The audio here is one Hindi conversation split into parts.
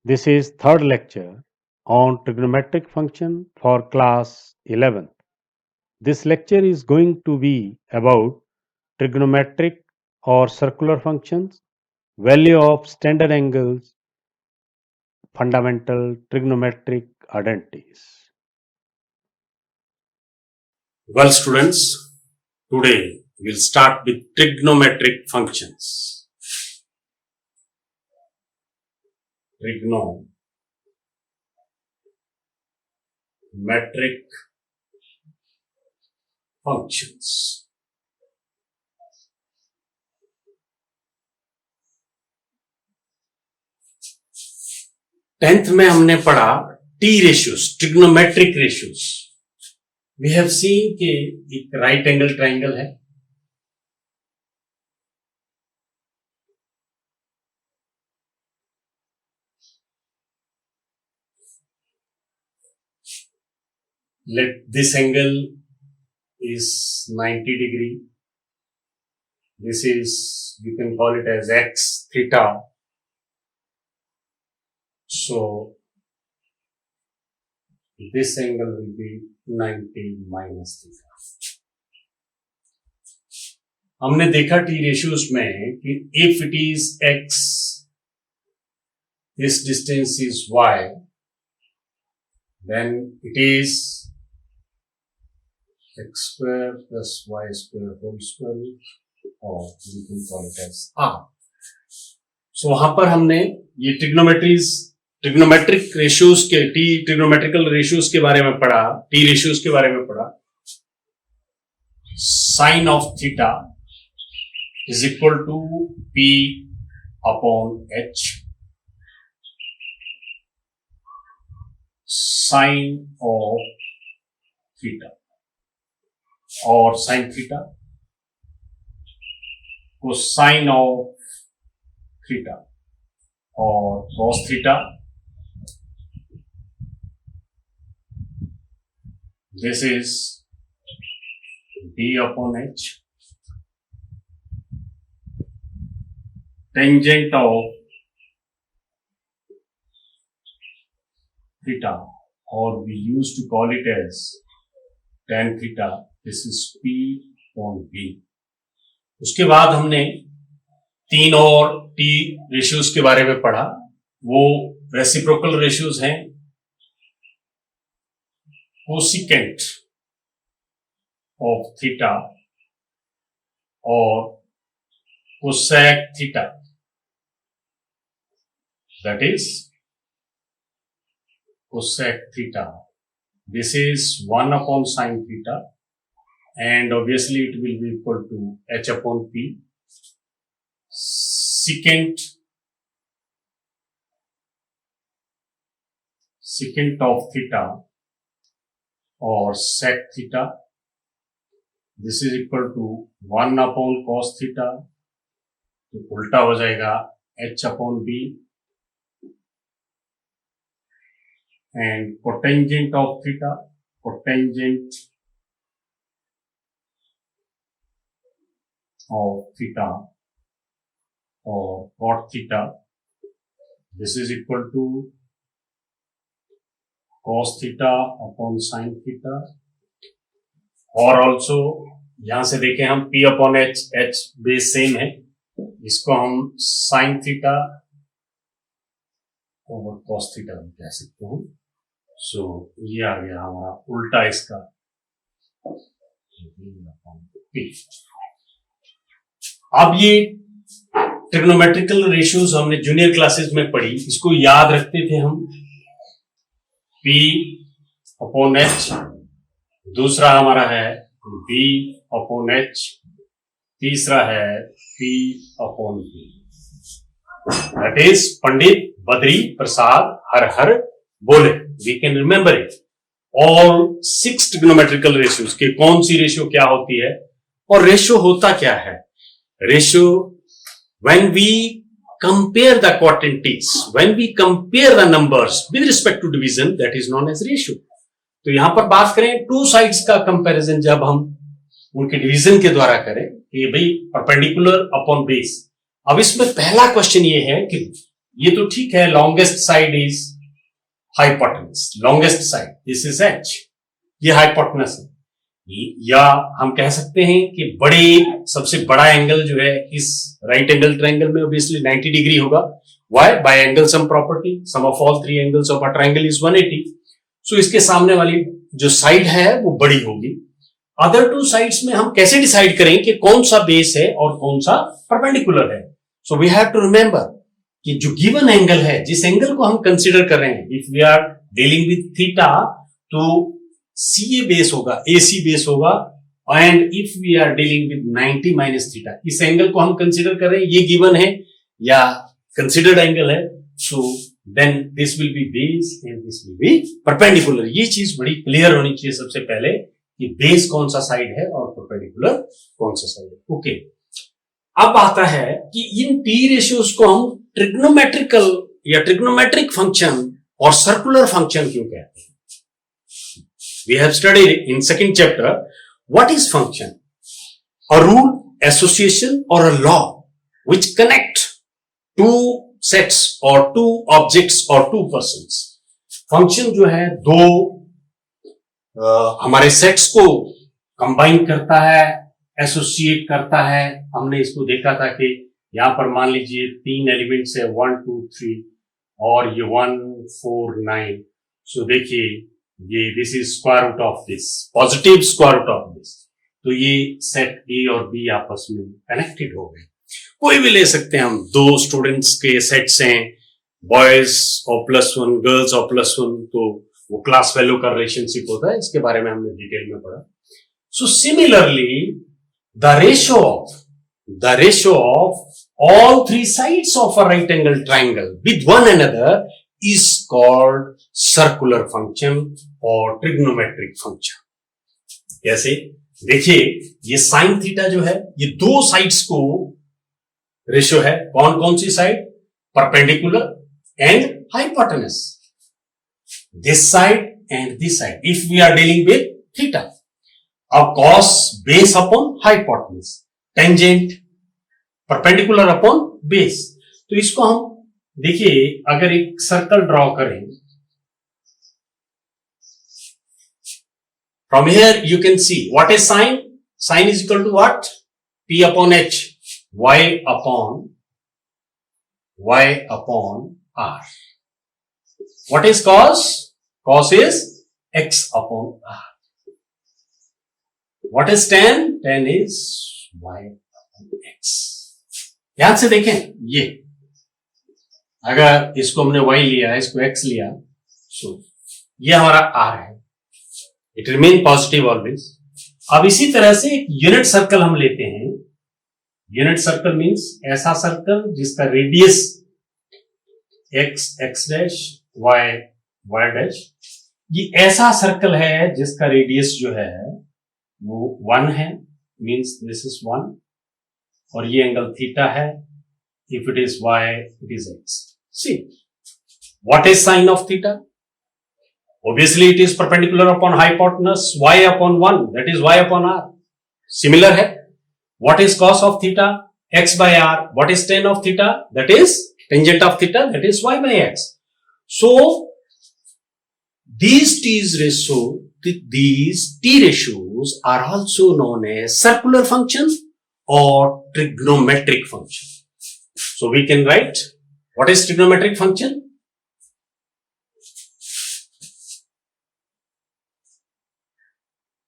This is third lecture on trigonometric function for class 11th. This lecture is going to be about trigonometric or circular functions, value of standard angles, fundamental trigonometric identities. Well, students, today we'll start with trigonometric functions. Trigonometric functions. Tenth में हमने पढ़ा T ratios, trigonometric ratios. We have seen कि एक राइट एंगल ट्राइंगल है, let this angle is 90 degree. This is, you can call it as x theta. So this angle will be 90 minus theta. हमने देखा टी रेशियोज में कि if it is x, this distance is y, then it is x square plus y square whole square, or you can call it as r. So वहां पर हमने ये ट्रिग्नोमेट्रिक रेशियोज के ट्रिग्नोमेट्रिकल रेशियोज के बारे में पढ़ा, टी रेशियोज के बारे में पढ़ा. Sine of theta is equal to P upon H. Sine of theta और साइन थीटा को साइन ऑफ थीटा और cos theta. This is d upon h. Tangent of theta, or we used to call it as tan theta. This is p upon b. उसके बाद हमने तीन और टी रेशियोज के बारे में पढ़ा. वो रेसिप्रोकल रेशियोज हैं. कोसिकेंट ऑफ थीटा और cosec theta, that is cosec theta. This is 1 upon sin theta, and obviously it will be equal to h upon p. Secant of theta और sec theta, this is equal to 1 upon cos theta, तो उल्टा हो जाएगा h upon b. And cotangent of theta, cotangent of theta or cot theta, this is equal to cos theta upon sin theta. और ऑल्सो यहां से देखें हम p upon h, h base same है, इसको हम sin थीटा और cos थीटा भी कह सकते हैं. सो ये आ गया हमारा उल्टा इसका p. अब ये ट्रिग्नोमेट्रिकल रेशियोज हमने जूनियर क्लासेस में पढ़ी, इसको याद रखते थे हम. P अपॉन एच, दूसरा हमारा है B अपॉन एच, तीसरा है P upon B. That is Pandit Badri Prasad हर हर बोले. We can remember it. All 6 trigonometrical ratios के कौन सी रेशियो क्या होती है और रेशियो होता क्या है. Ratio when we compare the quantities, when we compare the numbers with respect to division, that is known as ratio. तो यहां पर बात करें टू साइड्स का कंपैरिजन, जब हम उनके डिवीजन के द्वारा करें कि भाई परपेंडिकुलर अपॉन बेस. अब इसमें पहला क्वेश्चन ये है कि ये तो ठीक है, longest side is hypotenuse, longest side this is H, ये हाइपोटेनस है। या हम कह सकते हैं कि सबसे बड़ा एंगल जो है इस राइट एंगल ट्रायंगल में ऑब्वियसली 90 डिग्री होगा। Why? By angle sum property, sum of all three angles of a triangle is 180। So इसके सामने वाली जो साइड है वो बड़ी होगी। अदर टू साइड्स में हम कैसे डिसाइड करें कि कौन सा बेस है और कौन सा परपेंडिकुलर है? So we have to remember कि जो गिवन एंगल है, जिस एंगल को हम कंसीडर कर रहे हैं, if we are dealing with theta, तो सी ए बेस होगा, ए सी बेस होगा। And if we are dealing with 90 minus theta, इस एंगल को हम कंसीडर कर रहे हैं, ये गिवन है या कंसीडर्ड एंगल है, so then this will be base and this will be perpendicular. ये चीज बड़ी क्लियर होनी चाहिए सबसे पहले कि बेस कौन सा साइड है और परपेंडिकुलर कौन सा साइड है। ओके, अब आता है कि इन टी रेशियोज को हम ट्रिग्नोमेट्रिकल या ट्रिग्नोमेट्रिक फंक्शन और सर्कुलर फंक्शन क्यों कहते हैं? We have studied in second chapter what is function, a rule, association or a law which connect two sets or two objects or two persons. Function जो है दो हमारे सेट्स को कंबाइन करता है, एसोसिएट करता है। हमने इसको देखा था कि यहां पर मान लीजिए 3 एलिमेंट्स है, 1 2 3 और ये 1 4 9। सो देखिए ये this is square root of this, positive square root of this, तो ये सेट ए और बी आपस में कनेक्टेड हो गए। कोई भी ले सकते हैं हम, दो स्टूडेंट्स के सेट्स हैं, बॉयज और +1 गर्ल्स और +1, तो वो क्लास वैल्यू का रिलेशनशिप होता है, इसके बारे में हमने डिटेल में पढ़ा। So similarly the ratio of all three sides of a right angle triangle with one another is called circular function और trigonometric function। कैसे? देखिए ये sin थीटा जो है, ये दो साइड्स को रेशियो है। कौन कौन सी side? Perpendicular and hypotenuse, this side and this side if we are dealing with theta. अब cos base upon hypotenuse, tangent perpendicular upon base. तो इसको हम देखिए, अगर एक सर्कल ड्रॉ करें, from here you can see what is sine. Sine is equal to what? P upon H, Y upon R। What is cos? Cos is X upon R। What is tan? Tan is Y upon X। ध्यान से देखें, ये अगर इसको हमने y लिया, इसको x लिया, सो ये हमारा r है, इट रिमेन पॉजिटिव ऑलवेज। अब इसी तरह से एक यूनिट सर्कल हम लेते हैं। यूनिट सर्कल मींस ऐसा सर्कल जिसका radius x dash y dash. ये ऐसा सर्कल है जिसका रेडियस जो है वो 1 है, मींस दिस इज 1, और ये एंगल थीटा है। If it is y, it is x. See, what is sine of theta? Obviously, it is perpendicular upon hypotenuse y upon 1, that is y upon r. Similar है. What is cos of theta? X by r. What is tan of theta? That is tangent of theta, that is y by x. So, these t ratios are also known as circular function or trigonometric function. So we can write what is trigonometric function?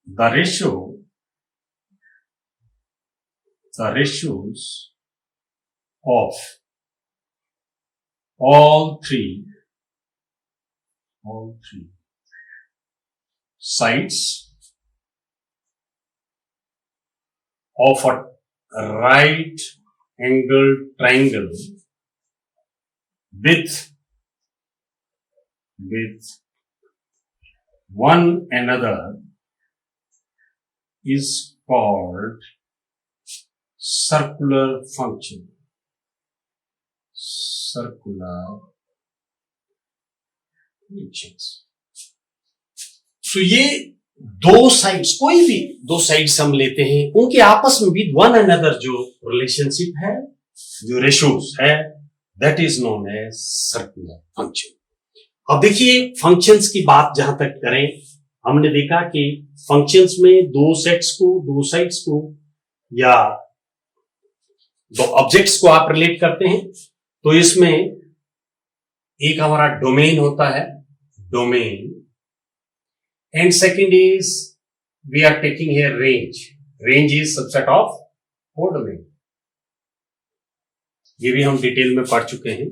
The ratios of all three sides of a right angle triangle with one another is called circular function. Circular functions. So ये दो साइड्स, कोई भी दो साइड्स हम लेते हैं, उनके आपस में भी वन अनदर जो रिलेशनशिप है, जो रेशियोज है, that is known as circular function. अब देखिए फंक्शंस की बात जहां तक करें, हमने देखा कि फंक्शंस में दो सेट्स को, दो साइड्स को या दो ऑब्जेक्ट्स को आप रिलेट करते हैं। तो इसमें एक हमारा डोमेन होता है, domain, and second is we are taking here range. Range is subset of codomain, ये भी हम डिटेल में पढ़ चुके हैं।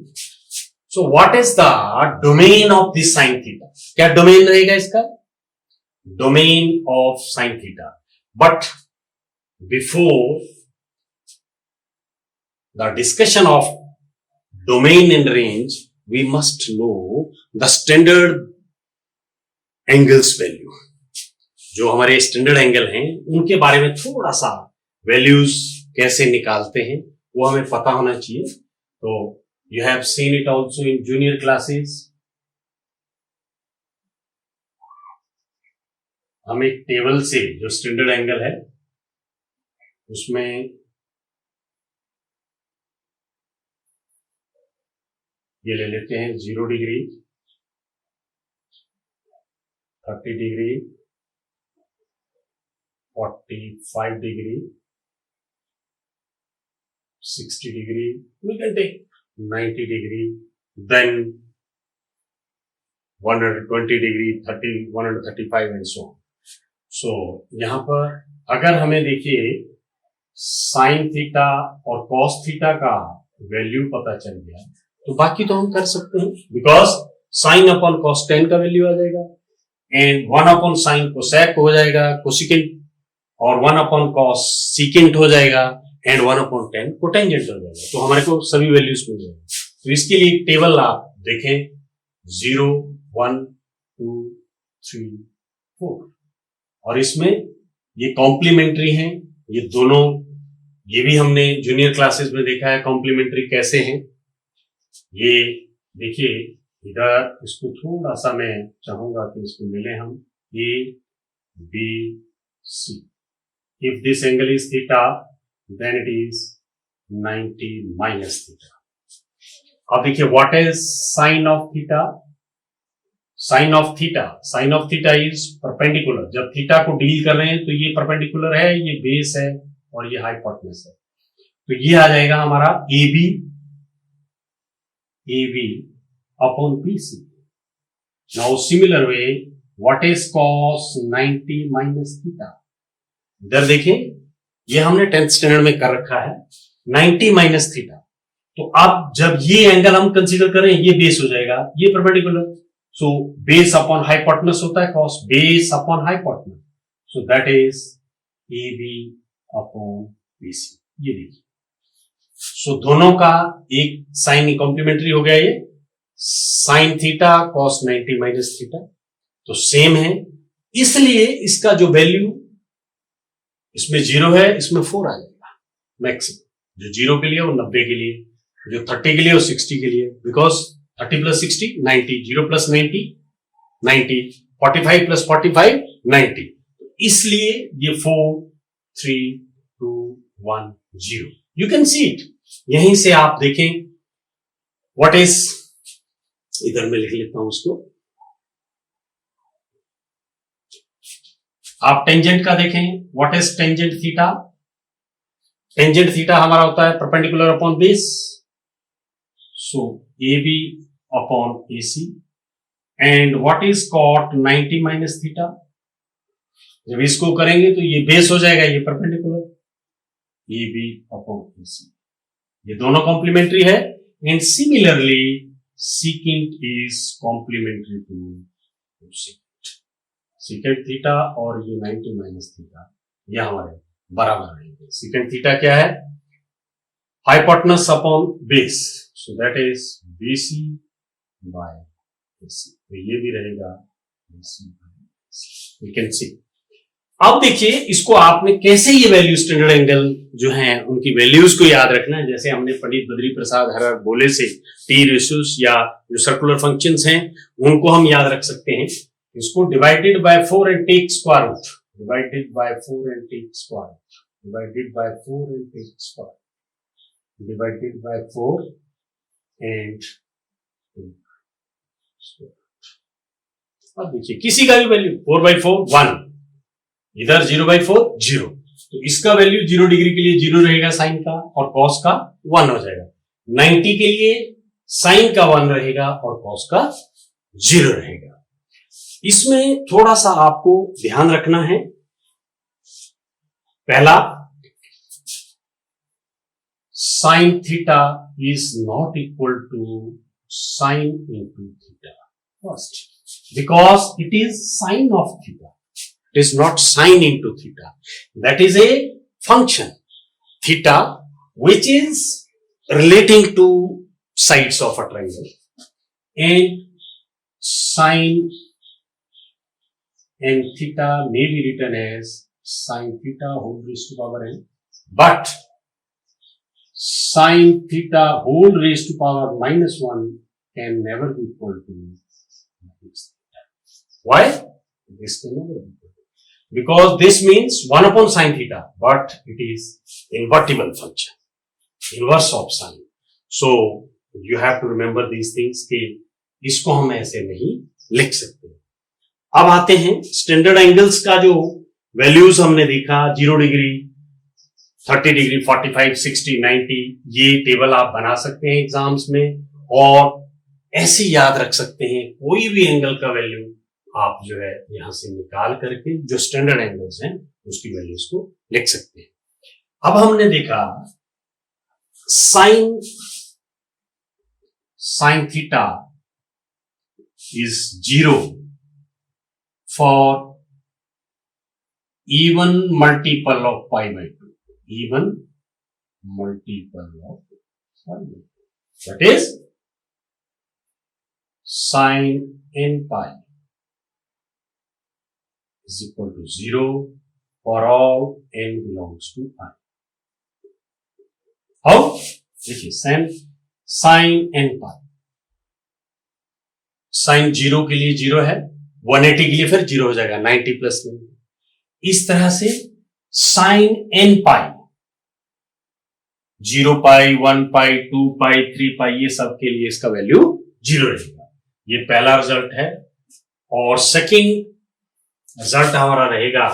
So what is the domain of this sine theta? क्या डोमेन रहेगा इसका? Domain of sine theta. But before the discussion of domain and range we must know the standard angles value. जो हमारे स्टैंडर्ड एंगल हैं उनके बारे में थोड़ा सा वैल्यूज कैसे निकालते हैं वो हमें पता होना चाहिए। तो you have seen it also in junior classes. हम एक टेबल से जो स्टैंडर्ड एंगल है उसमें ये ले लेते हैं 0 degree, 30 degree, 45 degree, 60 degree, we can take 90 degree, then 120 degree, 30, 135 and so on. So यहां पर अगर हमें देखिए साइन थीटा और कॉस थीटा का वैल्यू पता चल गया तो बाकी तो हम कर सकते हैं, because sine upon cos tan का वैल्यू आ जाएगा एंड 1 अपॉन साइन कोसेक हो जाएगा कोसिकेंट, और 1 अपॉन कॉस सीकेंट हो जाएगा एंड 1 अपॉन 10 कोटेंजेंट हो जाएगा। तो हमारे को सभी वैल्यूज मिल जाएंगे। तो इसके लिए टेबल आप देखें 0, 1, 2, 3, 4, और इसमें ये कॉम्प्लीमेंट्री हैं ये दोनों। ये भी हमने जूनियर क्लासेस में देखा है कॉम्प्लीमेंट्री कैसे हैं। ये देखिए इधर इसको थोड़ा सा मैं चाहूंगा कि इसको मिले हम A B C. If this angle is theta then it is 90 minus theta. अब देखिए what is sine of theta? Sine of theta is perpendicular। जब थीटा को डील कर रहे हैं तो ये परपेंडिकुलर है, ये बेस है और ये हाइपोटेनस है। तो ये आ जाएगा हमारा AB upon BC। Now similar way what is cos 90 minus theta? इधर देखें ये हमने 10th स्टैंडर्ड में कर रखा है 90 माइनस थीटा। तो अब जब ये एंगल हम कंसीडर करें ये बेस हो जाएगा, ये perpendicular. So base upon hypotenuse होता है cos, base upon hypotenuse, so that is AB upon BC। ये देखिए सो दोनों का एक साइन कॉम्प्लीमेंट्री हो गया, ये sine theta cos 90 minus theta तो सेम है, इसलिए इसका जो वैल्यू इसमें 0 है इसमें 4 आ जाएगा मैक्सिमम। जो 0 के लिए वो 90 के लिए, जो 30 के लिए वो 60 के लिए, बिकॉज 30 प्लस 60 90, 0 प्लस 90 90, 45 प्लस 45 90। इसलिए ये 4 3 2 1 0। You can see it. यहीं से आप देखें व्हाट इज, इधर मैं लिख लेता हूं उसको। आप टेंजेंट का देखें what is tangent theta? Tangent theta हमारा होता है perpendicular upon base, so AB upon AC। And what is cot 90 minus theta? जब इसको करेंगे तो ये बेस हो जाएगा, ये परपेंडिकुलर, AB अपॉन AC। ये दोनों कॉम्प्लीमेंट्री है and similarly secant is complementary to secant theta और ये 90 माइनस थीटा ये हमारे बराबर रहेंगे। सीकेंट थीटा क्या है? Hypotenuse upon base, so that is BC by AC। तो ये भी रहेगा BC by AC। You can see. अब देखिए इसको आपने कैसे ये वैल्यू स्टैंडर्ड एंगल जो हैं उनकी वैल्यूज को याद रखना है। जैसे हमने पंडित बद्री प्रसाद हर बोले से टी रेशियोस या जो सर्कुलर फंक्शंस हैं उनको हम याद रख सकते हैं। इसको divided by 4 and take square root, divided by 4 and take square root, divided by 4 and take square, divided by 4 and अब देखिए किसी का भी वैल्यू 4/4 1, इधर 0/4 0, तो इसका वैल्यू 0 डिग्री के लिए 0 रहेगा साइन का, और कॉस का 1 हो जाएगा। 90 के लिए साइन का 1 रहेगा और कॉस का 0 रहेगा। इसमें थोड़ा सा आपको ध्यान रखना है। पहला, sine theta is not equal to sine into theta first, because it is sine of theta. It is not sine into theta. That is a function theta which is relating to sides of a triangle, and sine and theta may be written as sine theta whole raised to power n, but sine theta whole raised to power -1 can never be equal to this. Why? This can never be equal to, because this means 1 upon sine theta, but it is invertible function, inverse of sine. So you have to remember these things कि इसको हम ऐसे नहीं लिख सकते। अब आते हैं स्टैंडर्ड एंगल्स का जो वैल्यूज हमने देखा, 0 डिग्री, 30 डिग्री, 45, 60, 90, ये टेबल आप बना सकते हैं एग्जाम्स में, और ऐसे याद रख सकते हैं कोई भी एंगल का वैल्यू आप जो है यहां से निकाल करके जो स्टैंडर्ड एंगल्स हैं उसकी वैल्यूज को लिख सकते हैं। अब हमने देखा sign theta is 0 for even multiple of pi/2, even multiple of pi/2, that is sine n pi is equal to 0 for all n belongs to I. How? देखिए sin n pi, साइन 0 के लिए 0 है, 180 के लिए फिर 0 हो जाएगा, 90 प्लस 90। इस तरह से साइन n पाई, 0 पाई, 1 पाई, 2 पाई, 3 पाई, ये सब के लिए इसका वैल्यू 0 रहेगा। ये पहला रिजल्ट है। और सेकंड रिजल्ट हमारा रहेगा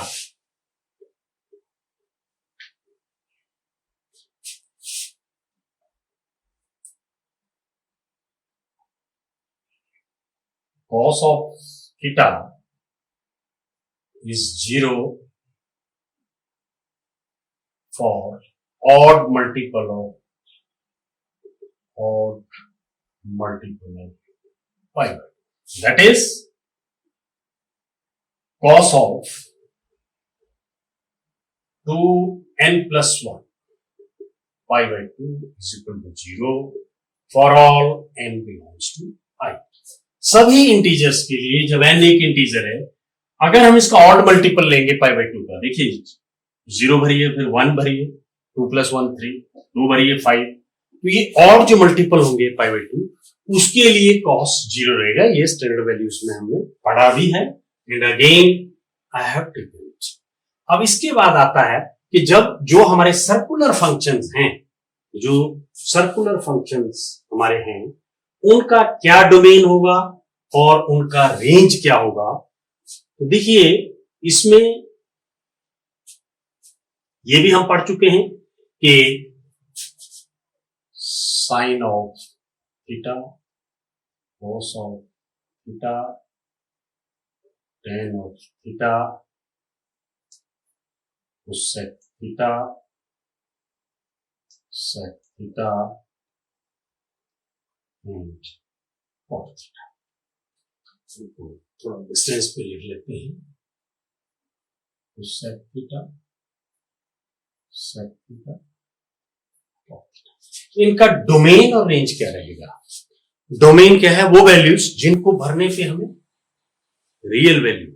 cos of theta is 0 for odd multiple of pi. That is cos of 2n plus 1 pi/2 is equal to 0 for all n belongs to I. सभी इंटीजर्स के लिए जब n एक इंटीजर है, अगर हम इसका ऑड मल्टीपल लेंगे pi/2 का, देखिए 0 भरिए, फिर 1 भरिए, 2 + 1 3, 2 भरिए 5, तो ये और जो मल्टीपल होंगे pi/2 उसके लिए cos 0 रहेगा। ये स्टैंडर्ड वैल्यूज में हमने पढ़ा भी है, and again I have taken it. अब इसके बाद आता है कि जब जो हमारे सर्कुलर फंक्शंस हैं, जो सर्कुलर फंक्शंस हमारे हैं, उनका क्या डोमेन होगा और उनका रेंज क्या होगा। तो देखिए इसमें ये भी हम पढ़ चुके हैं कि sine of theta, cos of theta, tan of theta, cosec theta, sec theta and cot theta. थोड़ा डिस्टेंस पे लिख लेते हैं, cosec theta, sec theta, cot theta. इनका डोमेन और रेंज क्या रहेगा। डोमेन क्या है, वो वैल्यूज जिनको भरने पे हमें रियल वैल्यू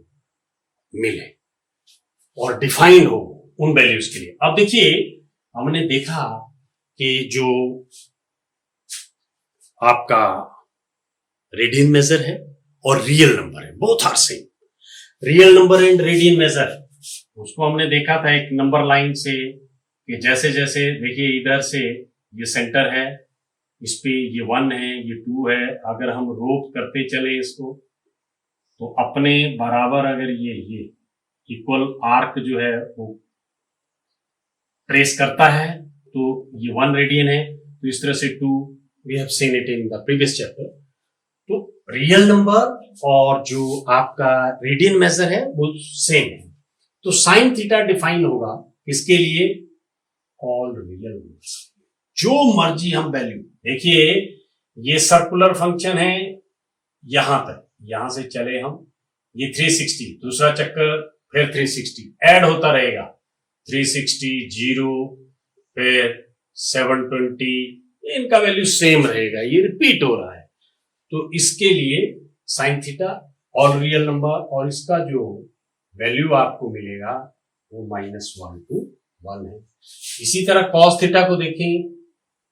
मिले और डिफाइंड हो उन वैल्यूज के लिए। अब देखिए हमने देखा कि जो आपका रेडियन मेजर है और रियल नंबर है, both are same. Real number and radian measure, उसको हमने देखा था एक नंबर लाइन से कि जैसे जैसे देखिए इधर से ये सेंटर है, इस पे ये 1 है, ये 2 है, अगर हम रोप करते चले इसको तो अपने बराबर अगर ये इक्वल आर्क जो है वो ट्रेस करता है तो ये 1 रेडियन है, तो इस तरह से 2 we have seen it in the previous chapter. तो रियल नंबर और जो आपका रेडियन मेजर है वो सेम है। तो साइन थीटा डिफाइन होगा इसके लिए ऑल रियल नंबर्स, जो मर्जी हम वैल्यू, देखिए ये सर्कुलर फंक्शन है यहां तक, यहां से चले हम, ये 360, दूसरा चक्कर फिर 360 ऐड होता रहेगा, 360 0 फिर 720, इनका वैल्यू सेम रहेगा, ये रिपीट हो रहा है। तो इसके लिए sine theta all real number और इसका जो वैल्यू आपको मिलेगा वो -1 to 1 है। इसी तरह कॉस थीटा को देखें,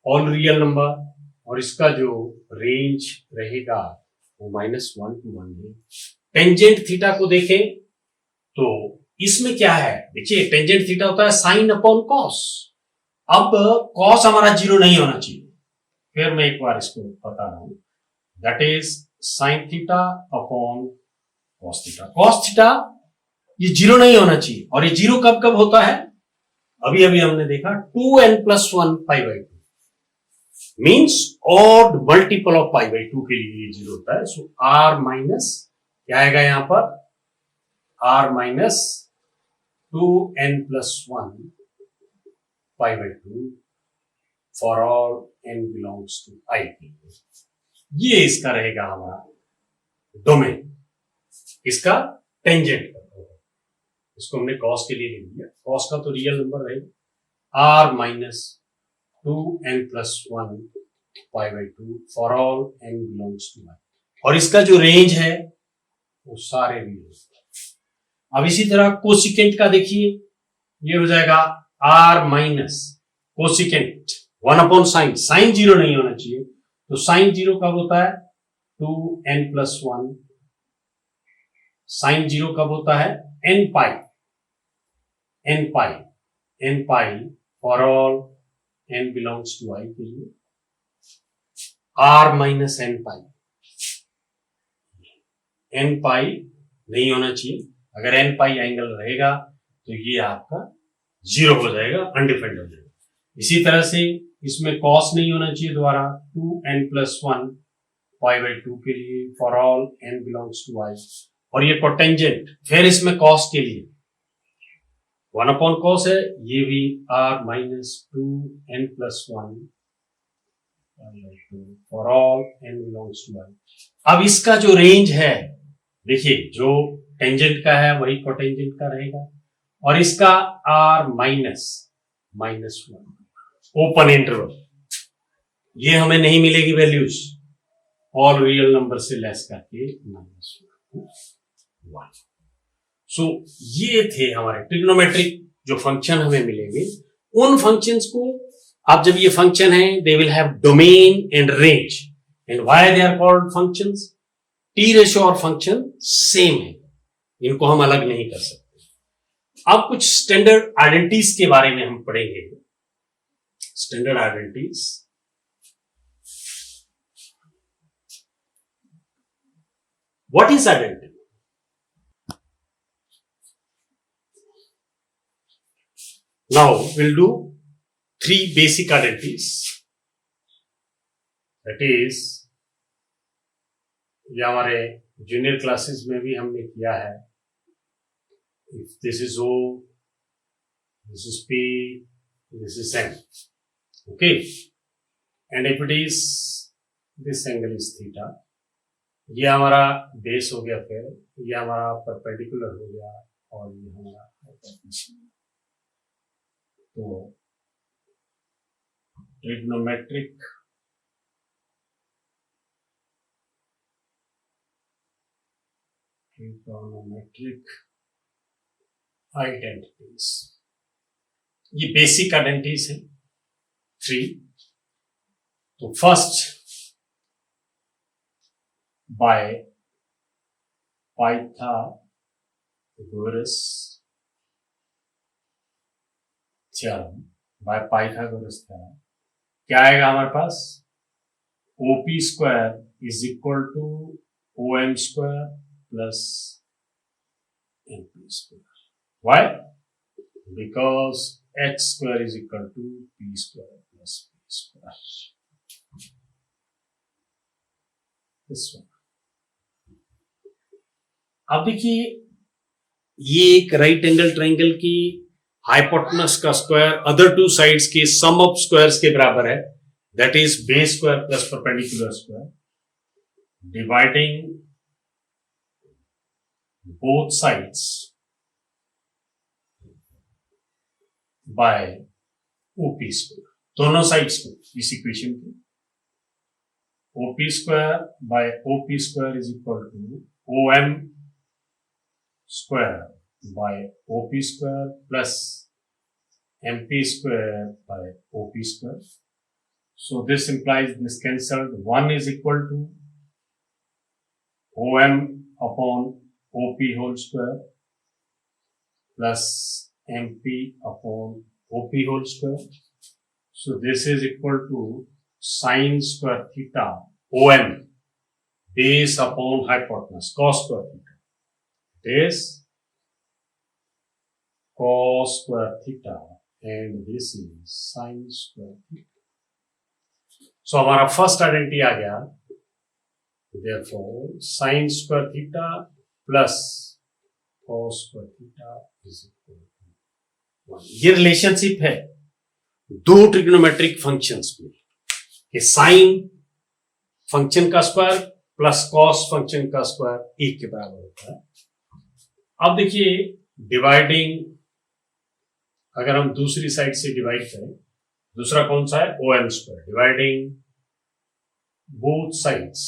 ऑल रियल नंबर और इसका जो रेंज रहेगा वो -1 to 1 है। टेंजेंट थीटा को देखें तो इसमें क्या है, देखिए टेंजेंट थीटा होता है साइन अपॉन कॉस। अब कॉस हमारा 0 नहीं होना चाहिए, फिर मैं एक बार इसको बता रहा हूं, that is sine theta upon cos theta. Cos theta ये 0 नहीं होना चाहिए, और ये 0 कब कब होता है, अभी अभी हमने देखा 2n+1 π/2 means odd multiple of π/2 के लिए ये 0 होता है। सो r माइनस क्या आएगा यहां पर, r minus 2n+1 π/2 for all n belongs to i के लिए। ये इसका रहेगा हमारा डोमेन, इसका टेंजेंट का, इसको हमने कॉस के लिए लिख दिया, कॉस का तो रियल नंबर रहेगा r minus 2n+1 π/2 for all n belongs to i, और इसका जो रेंज है वो सारे रियल। अब इसी तरह कोसिकेंट का देखिए, ये हो जाएगा r minus cosecant 1 sine, sine 0 नहीं होना चाहिए, तो साइन 0 कब होता है, 2n+1, साइन 0 कब होता है, n pi for all n belongs to i के लिए r माइनस n पाई नहीं होना चाहिए, अगर n पाई एंगल रहेगा तो ये आपका 0 हो जाएगा, अनडिफाइंड हो जाएगा। इसी तरह से इसमें कॉस नहीं होना चाहिए दोबारा, 2n+1 π/2 के लिए for all n belongs to i, और ये कोटेंजेंट फिर इसमें कॉस के लिए 1 cos है, ये भी r minus 2n+1 for all n belongs to i। अब इसका जो रेंज है, देखिए जो टेंजेंट का है वही कोटेंजेंट का रहेगा, और इसका r -1 ओपन इंटरवल, ये हमें नहीं मिलेगी वैल्यूज, ऑल रियल नंबर से लेस करके -1। सो ये थे हमारे ट्रिग्नोमेट्रिक जो फंक्शन हमें मिलेंगे। उन फंक्शंस को, अब जब ये फंक्शन है they will have domain and range, and why they are called functions, T ratio और फंक्शन सेम है, इनको हम अलग नहीं कर सकते। अब कुछ स्टैंडर्ड आइडेंटिटीज के बारे में हम पढ़ेंगे। Standard identities, what is identity? Now we'll do 3 basic identities. That is, ये हमारे जूनियर क्लासेस में भी हमने किया है। If this is O, this is P, this is N. Okay, and if it is this angle is theta, ये हमारा बेस हो गया, फिर ये हमारा परपेंडिकुलर हो गया, और ये हमारा तो ट्रिग्नोमेट्रिक आइडेंटिटीज, ये बेसिक आइडेंटिटीज है 3। तो first by Pythagoras theorem, by Pythagoras theorem क्या आएगा हमारे पास, OP square is equal to OM square plus MP square. Why? Because H square is equal to P square plus P square. This one. अब देखिए ये एक राइट एंगल ट्राइंगल की हाइपोटेनस का स्क्वायर अदर टू साइड्स के सम ऑफ स्क्वायर्स के बराबर है, that is base square plus perpendicular square, dividing both sides by OP square, दोनों साइड्स को इस इक्वेशन के OP square by OP square is equal to OM square by OP square plus MP square by OP square. So this implies this cancelled. 1 is equal to OM upon OP whole square plus MP upon OP whole square. So this is equal to sine square theta OM base upon hypotenuse cos square theta. This cos square theta and this is sin square theta. So हमारा फर्स्ट आइडेंटिटी आ गया, therefore sin square theta plus cos square theta is equal to 1. ये रिलेशनशिप है दो ट्रिग्नोमेट्रिक फंक्शंस में कि साइन फंक्शन का स्क्वायर प्लस कॉस फंक्शन का स्क्वायर एक के बराबर होता है। अब देखिए डिवाइडिंग, अगर हम दूसरी साइड से डिवाइड करें, दूसरा कौन सा है, OM square, dividing both sides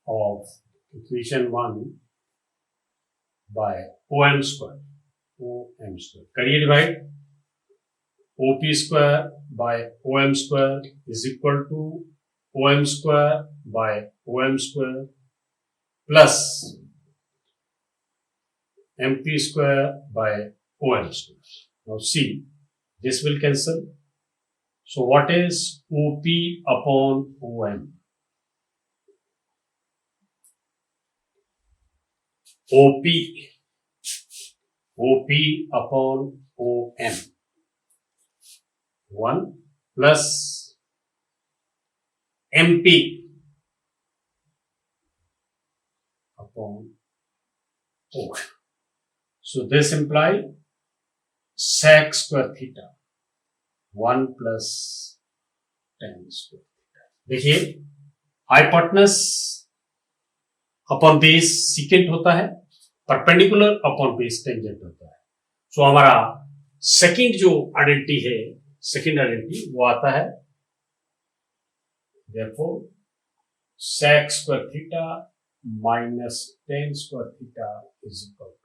of equation 1 by OM square, OM square करिए divide, OP square by OM square is equal to OM square by OM square plus MP square by OM square. Now see, this will cancel. So what is OP upon OM? OP upon OM. 1 plus MP upon OM. So this implies sec square theta 1 plus tan square theta. देखिए हाइपोटेनस अपॉन बेस सीकेंट होता है, परपेंडिकुलर अपॉन बेस टेंजेंट होता है। सो हमारा सेकंड जो आइडेंटिटी है, सेकंड आइडेंटिटी वो आता है therefore sec square theta minus tan square theta is equal to 1.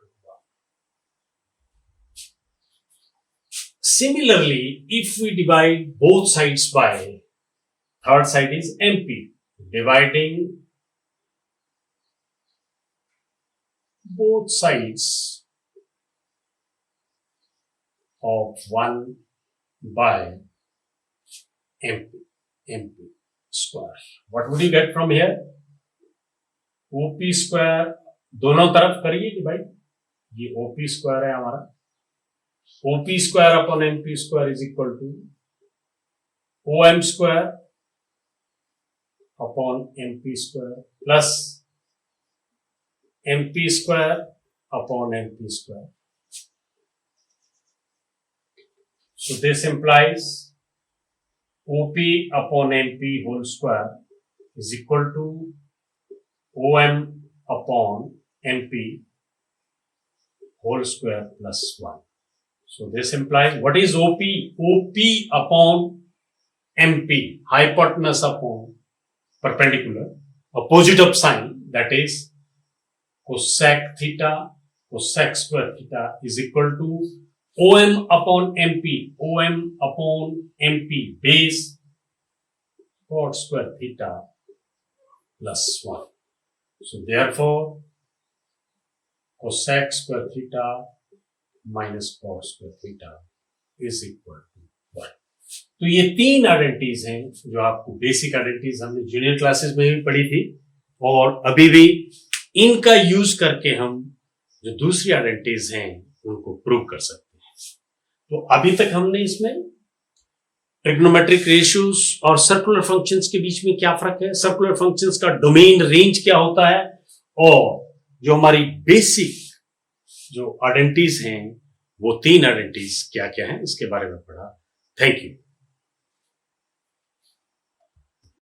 Similarly, if we divide both sides by, third side is MP, dividing both sides of 1 by MP square. What would you get from here? OP square दोनों तरफ करिए डिवाइड, ये OP square है हमारा, OP square upon MP square is equal to OM square upon MP square plus MP square upon MP square. So this implies OP upon MP whole square is equal to OM upon MP whole square plus 1. So this implies what is OP? OP upon MP, hypotenuse upon perpendicular, opposite of sine, that is cosec theta, cosec square theta is equal to OM upon MP, OM upon MP base cot square theta plus 1. So therefore cosec square theta minus cos square theta is equal to 1. तो ये 3 आइडेंटिटीज हैं जो आपको बेसिक आइडेंटिटीज हमने जूनियर क्लासेस में भी पढ़ी थी, और अभी भी इनका यूज करके हम जो दूसरी आइडेंटिटीज हैं उनको प्रूव कर सकते हैं। तो अभी तक हमने इसमें ट्रिग्नोमेट्रिक रेशियोज और सर्कुलर फंक्शंस के बीच में क्या फर्क है, सर्कुलर फंक्शंस का डोमेन रेंज क्या होता है, और जो हमारी बेसिक जो आइडेंटिटीज हैं वो 3 आइडेंटिटीज क्या क्या हैं इसके बारे में पढ़ा। Thank you.